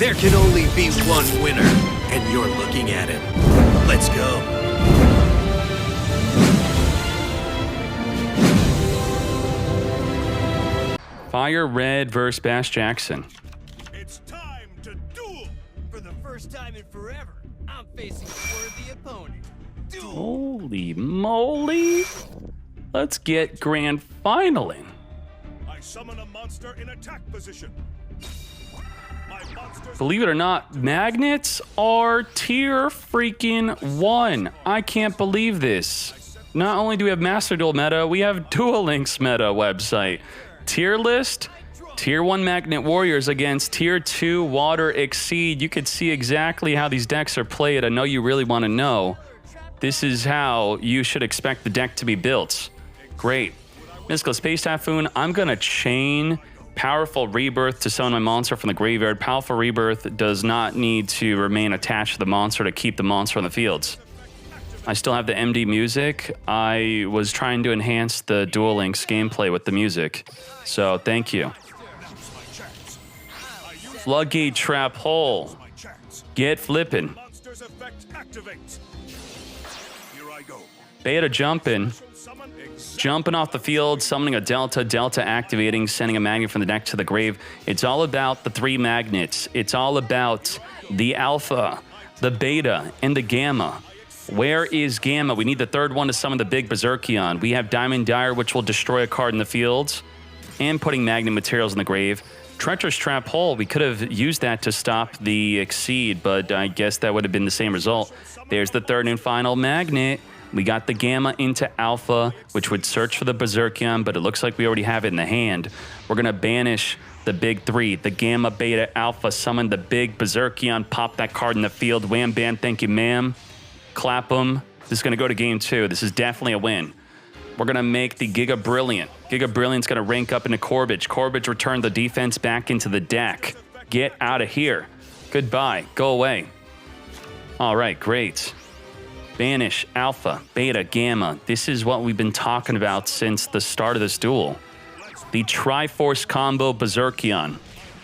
There can only be one winner, and you're looking at him. Let's go. Fire Red versus Bash Jackson. It's time to duel! For the first time in forever, I'm facing a worthy opponent. Duel! Holy moly. Let's get grand final in. I summon a monster in attack position. My monsters... Believe it or not, magnets are tier freaking 1. I can't believe this. Not only do we have Master Duel meta, we have Duel Links meta website. Tier list, tier 1 magnet warriors against tier 2 water exceed. You could see exactly how these decks are played. I know you really want to know. This is how you should expect the deck to be built. Great. Mystical Space Typhoon, I'm going to chain Powerful Rebirth to summon my monster from the graveyard. Powerful Rebirth does not need to remain attached to the monster to keep the monster on the fields. I still have the MD music. I was trying to enhance the Duel Links gameplay with the music. So, thank you. Floodgate Trap Hole. Get flippin'. Monster's effect activates. Here I go. Beta jumping. Jumping off the field, summoning a Delta, Delta activating, sending a magnet from the deck to the grave. It's all about the 3 magnets. It's all about the Alpha, the Beta, and the Gamma. Where is Gamma? We need the 3rd one to summon the big Berserkion. We have Diamond Dire, which will destroy a card in the field, and putting magnet materials in the grave. Treacherous Trap Hole, we could have used that to stop the Exceed, but I guess that would have been the same result. There's the 3rd and final magnet. We got the Gamma into Alpha, which would search for the Berserkion, but it looks like we already have it in the hand. We're going to banish the big 3, the Gamma, Beta, Alpha, summon the big Berserkion, pop that card in the field. Wham, bam, thank you, ma'am. Clap them. This is going to go to game 2. This is definitely a win. We're going to make the Giga Brilliant. Giga Brilliant's going to rank up into Corbage. Corbage returned the defense back into the deck. Get out of here. Goodbye. Go away. All right, great. Banish, Alpha, Beta, Gamma. This is what we've been talking about since the start of this duel. The Triforce combo Berserkion.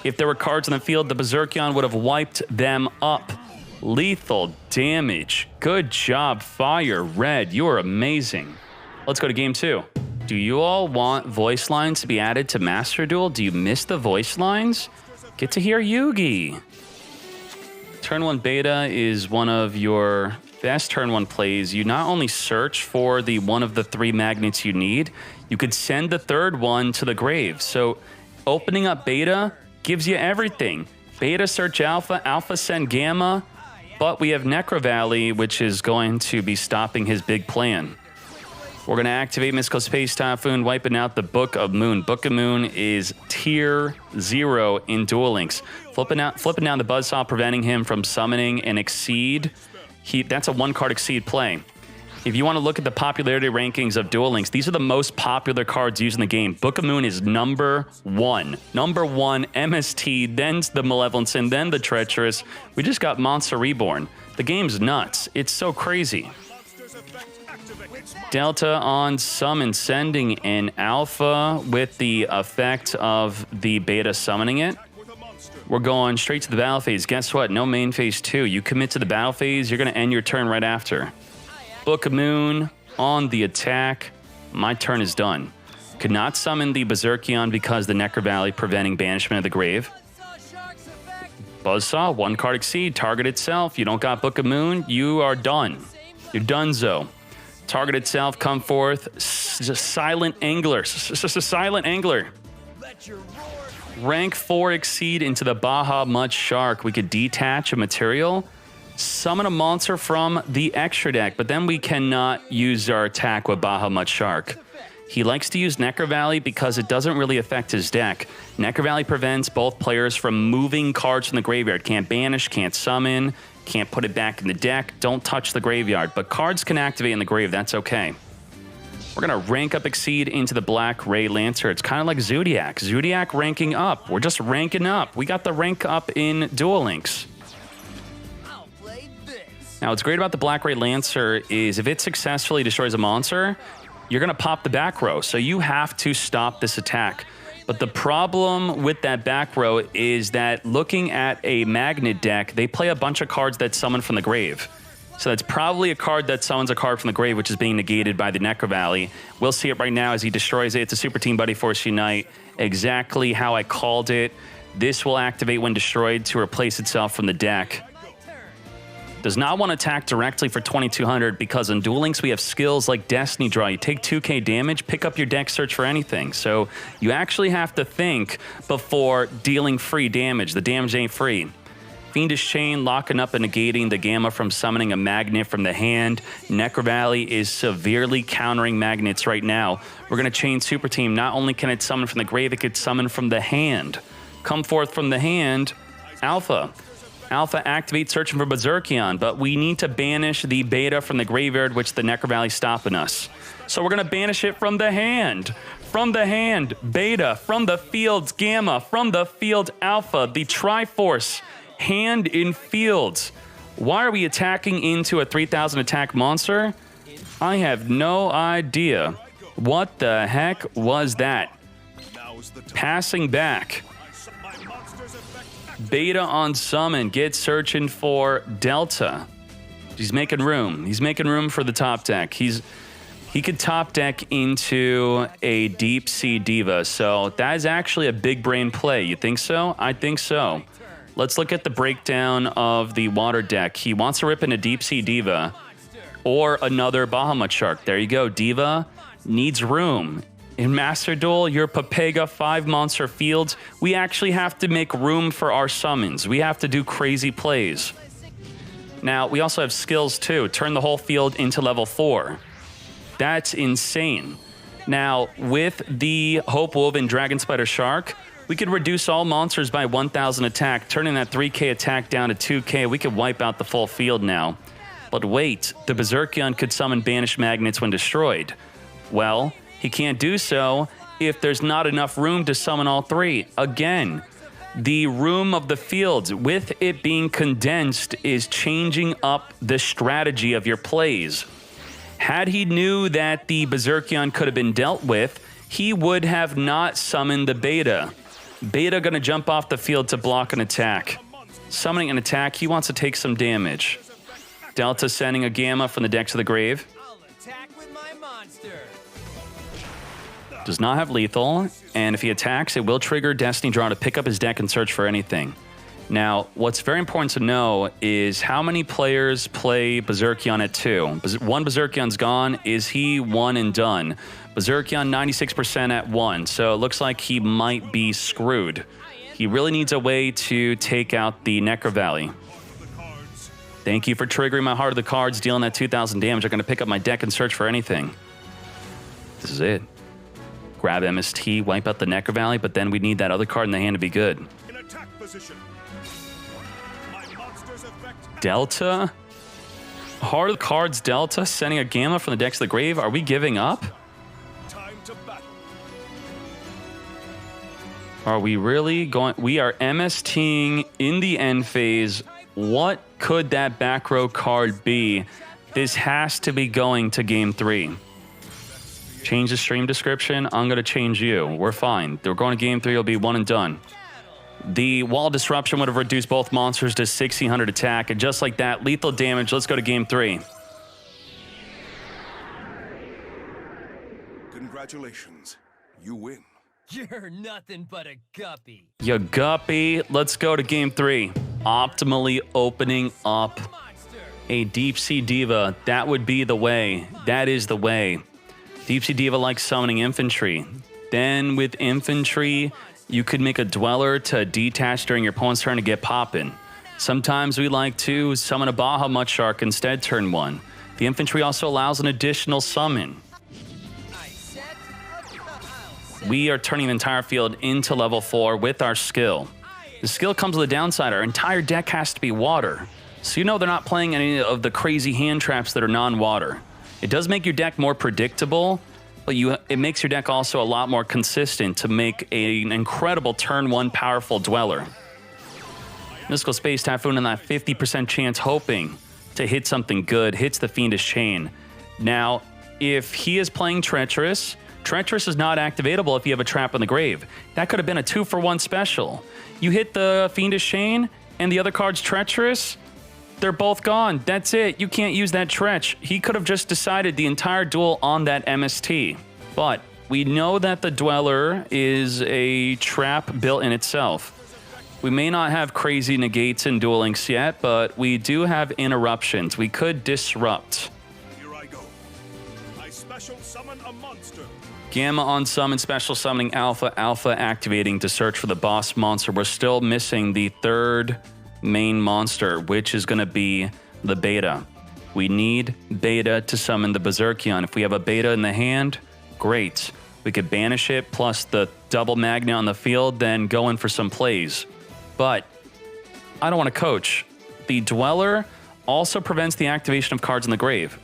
If there were cards in the field, the Berserkion would have wiped them up. Lethal damage. Good job, Fire Red. You are amazing. Let's go to game 2. Do you all want voice lines to be added to Master Duel? Do you miss the voice lines? Get to hear Yugi. Turn 1 Beta is one of your best turn 1 plays. You not only search for the one of the 3 magnets you need, you could send the 3rd one to the grave. So opening up Beta gives you everything. Beta search Alpha, Alpha send Gamma, but we have Necro Valley, which is going to be stopping his big plan. We're going to activate Mystical Space Typhoon, wiping out the Book of Moon. Book of Moon is tier 0 in Duel Links. Flipping down the Buzzsaw, preventing him from summoning an Exceed. That's a 1-card Exceed play. If you want to look at the popularity rankings of Duel Links, these are the most popular cards used in the game. Book of Moon is number 1. Number 1, MST, then the Malevolence, and then the Treacherous. We just got Monster Reborn. The game's nuts. It's so crazy. Delta on summon, sending an Alpha with the effect of the Beta summoning it. We're going straight to the battle phase. Guess what? No main phase 2. You commit to the battle phase, you're going to end your turn right after. Book of Moon on the attack. My turn is done. Could not summon the Berserkion because the Necro Valley preventing banishment of the grave. Buzzsaw, 1-card Exceed, target itself. You don't got Book of Moon, you are done. You're donezo. Target itself, come forth. Silent Angler. Silent Angler. Rank 4 Exceed into the Baja Mud Shark. We could detach a material, summon a monster from the extra deck, but then we cannot use our attack with Baja Mud Shark. He likes to use Necro Valley because it doesn't really affect his deck. Necro Valley prevents both players from moving cards from the graveyard. Can't banish, can't summon, can't put it back in the deck. Don't touch the graveyard, but cards can activate in the grave. That's okay. We're going to rank up Exceed into the Black Ray Lancer. It's kind of like Zodiac. Zodiac ranking up. We're just ranking up. We got the rank up in Duel Links. Now, what's great about the Black Ray Lancer is if it successfully destroys a monster, you're going to pop the back row. So you have to stop this attack. But the problem with that back row is that looking at a Magnet deck, they play a bunch of cards that summon from the grave. So that's probably a card that summons a card from the grave, which is being negated by the Necro Valley. We'll see it right now as he destroys it. It's a Super Team Buddy Force Unite. Exactly how I called it. This will activate when destroyed to replace itself from the deck. Does not want to attack directly for 2200 because on Duel Links we have skills like Destiny Draw. You take 2k damage, pick up your deck, search for anything. So you actually have to think before dealing free damage. The damage ain't free. Fiendish Chain locking up and negating the Gamma from summoning a Magnet from the hand. Necro Valley is severely countering Magnets right now. We're going to chain Super Team. Not only can it summon from the grave, it could summon from the hand. Come forth from the hand, Alpha. Alpha activates searching for Berserkion, but we need to banish the Beta from the graveyard, which the Necro Valley stopping us. So we're going to banish it from the hand. From the hand, Beta. From the fields, Gamma. From the field, Alpha. The Triforce, hand in fields. Why are we attacking into a 3000 attack monster? I have no idea. What the heck was that? Passing back. Beta on summon, get searching for Delta. He's making room. He's making room for the top deck. He could top deck into a Deep Sea Diva, so that is actually a big brain play. You think so? I think so. Let's look at the breakdown of the water deck. He wants to rip in a Deep Sea Diva or another Bahamut Shark. There you go. Diva needs room. In Master Duel, your Papega 5 monster fields, we actually have to make room for our summons. We have to do crazy plays. Now, we also have skills too. Turn the whole field into level 4. That's insane. Now, with the Hope Wolf and Dragon Spider Shark, we could reduce all monsters by 1000 attack, turning that 3k attack down to 2k. We could wipe out the full field now. But wait, the Berserkion could summon banished magnets when destroyed. Well, he can't do so if there's not enough room to summon all three. Again, the room of the fields, with it being condensed, is changing up the strategy of your plays. Had he knew that the Berserkion could have been dealt with, he would have not summoned the Beta. Beta gonna jump off the field to block an attack. Summoning an attack, he wants to take some damage. Delta sending a Gamma from the deck to the grave. I'll attack with my monster. Does not have lethal, and if he attacks, it will trigger Destiny Draw to pick up his deck and search for anything. Now, what's very important to know is how many players play Berserkion at 2. One Berserkion's gone. Is he one and done? Berserkion 96% at 1, so it looks like he might be screwed. He really needs a way to take out the Necro Valley. Thank you for triggering my Heart of the Cards, dealing that 2000 damage. I'm going to pick up my deck and search for anything. This is it. Grab MST, wipe out the Necro Valley, but then we need that other card in the hand to be good. In attack position. My monster's effect. Delta? Heart of the Cards Delta, sending a Gamma from the decks to the grave. Are we giving up? Time to battle. Are we really going? We are MSTing in the end phase. What could that back row card be? This has to be going to game 3. Change the stream description. I'm going to change you. We're fine. We're going to game 3. It'll be one and done. The wall disruption would have reduced both monsters to 1600 attack. And just like that, lethal damage. Let's go to game 3. Congratulations. You win. You're nothing but a guppy. You guppy. Let's go to game 3. Optimally opening up Monster. a Deep Sea Diva. That would be the way. That is the way. Deep Sea Diva likes summoning infantry. Then with infantry, you could make a Dweller to detach during your opponent's turn to get poppin'. Sometimes we like to summon a Bahamut Shark instead turn 1. The infantry also allows an additional summon. I set. I'll set. We are turning the entire field into level 4 with our skill. The skill comes with a downside. Our entire deck has to be water. So you know they're not playing any of the crazy hand traps that are non-water. It does make your deck more predictable, but it makes your deck also a lot more consistent to make an incredible turn 1 powerful Dweller. Mystical Space Typhoon and that 50% chance hoping to hit something good, hits the Fiendish Chain. Now, if he is playing Treacherous, Treacherous is not activatable if you have a trap in the grave. That could have been a 2-for-1 special. You hit the Fiendish Chain and the other card's Treacherous, they're both gone. That's it. You can't use that Tretch. He could have just decided the entire duel on that MST. But we know that the Dweller is a trap built in itself. We may not have crazy negates and Duel Links yet, but we do have interruptions. We could disrupt. Here I go. I special summon a monster. Gamma on summon, special summoning Alpha, Alpha activating to search for the boss monster. We're still missing the third main monster, which is going to be the Beta. We need Beta to summon the Berserkion. If we have a Beta in the hand, great. We could banish it plus the double Magnet on the field, then go in for some plays. But I don't want to coach. The Dweller also prevents the activation of cards in the grave.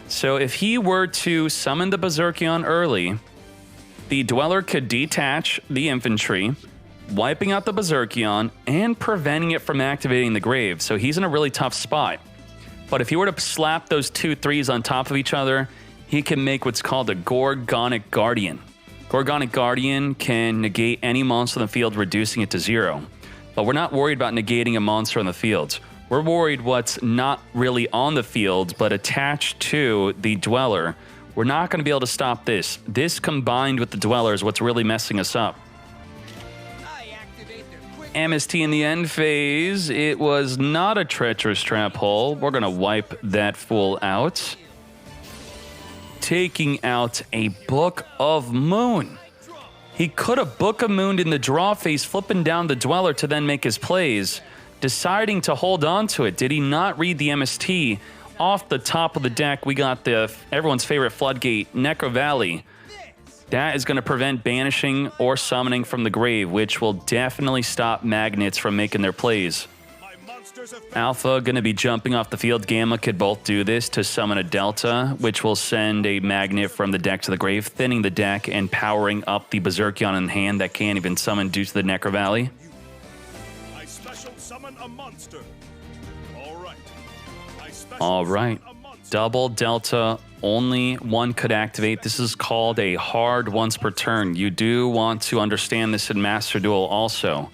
So if he were to summon the Berserkion early, the Dweller could detach the infantry, wiping out the Berserkion and preventing it from activating the grave. So he's in a really tough spot. But if he were to slap those 2/3s on top of each other, he can make what's called a Gorgonic Guardian. Gorgonic Guardian can negate any monster on the field, reducing it to 0. But we're not worried about negating a monster on the field. We're worried what's not really on the field, but attached to the Dweller. We're not going to be able to stop this. This combined with the Dweller is what's really messing us up. MST in the end phase, it was not a treacherous trap hole. We're going to wipe that fool out. Taking out a Book of Moon. He could have Book of Mooned in the draw phase, flipping down the Dweller to then make his plays, deciding to hold on to it. Did he not read the MST? Off the top of the deck, we got the everyone's favorite Floodgate, Necro Valley. That is going to prevent banishing or summoning from the grave, which will definitely stop Magnets from making their plays. Alpha going to be jumping off the field. Gamma could both do this to summon a Delta, which will send a Magnet from the deck to the grave, thinning the deck and powering up the Berserkion in hand that can't even summon due to the Necro Valley. I special summon a monster. All right. Double Delta, only one could activate. This is called a hard once per turn. You do want to understand this in Master Duel also.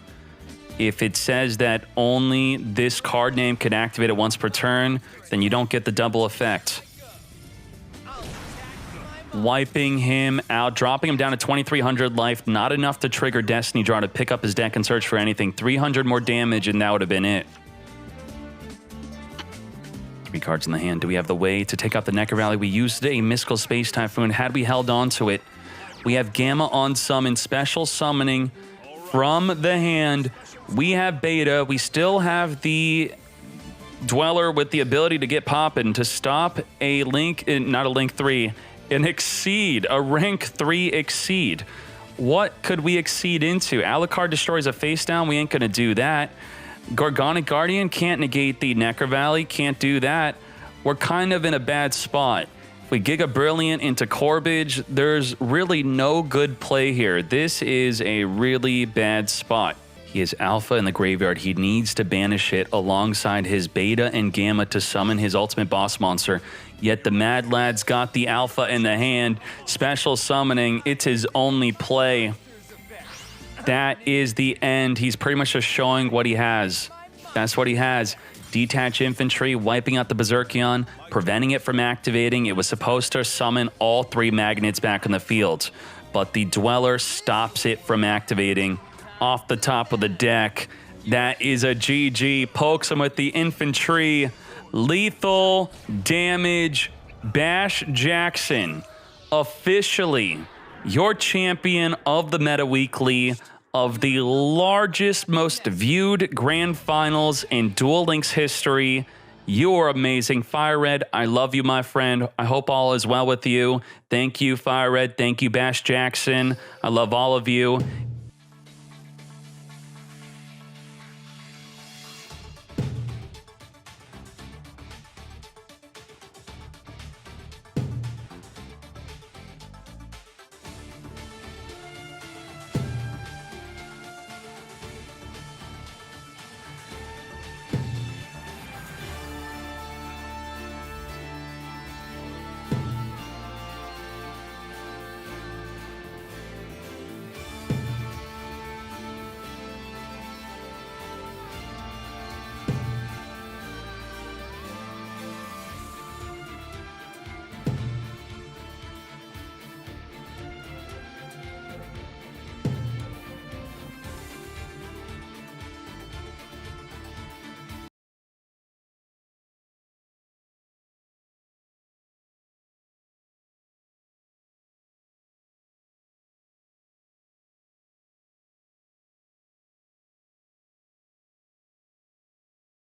If it says that only this card name can activate it once per turn, then you don't get the double effect. Wiping him out, dropping him down to 2,300 life. Not enough to trigger Destiny Draw to pick up his deck and search for anything. 300 more damage, and that would have been it. 3 cards in the hand. Do we have the way to take out the Necro Valley? We used a Mystical Space Typhoon. Had we held on to it, we have Gamma on summon, special summoning from the hand. We have Beta. We still have the Dweller with the ability to get poppin' to stop a Link, not a Link 3, an Exceed, a rank 3 Exceed. What could we Exceed into? Alucard destroys a face down. We ain't gonna do that. Gorgonic Guardian can't negate the Necro Valley, can't do that. We're kind of in a bad spot. If we Giga Brilliant into Corbage, there's really no good play here. This is a really bad spot. He is Alpha in the graveyard. He needs to banish it alongside his Beta and Gamma to summon his ultimate boss monster. Yet the Mad Lad's got the Alpha in the hand. Special summoning, it's his only play. That is the end. He's pretty much just showing what he has. That's what he has. Detach infantry, wiping out the Berserkion, preventing it from activating. It was supposed to summon all 3 Magnets back in the field, but the Dweller stops it from activating. Off the top of the deck, that is a GG. Pokes him with the infantry. Lethal damage. Bash Jackson, officially your champion of the Meta Weekly, of the largest, most viewed grand finals in Duel Links history. You are amazing. Fire Red, I love you, my friend. I hope all is well with you. Thank you, Fire Red. Thank you, Bash Jackson. I love all of you.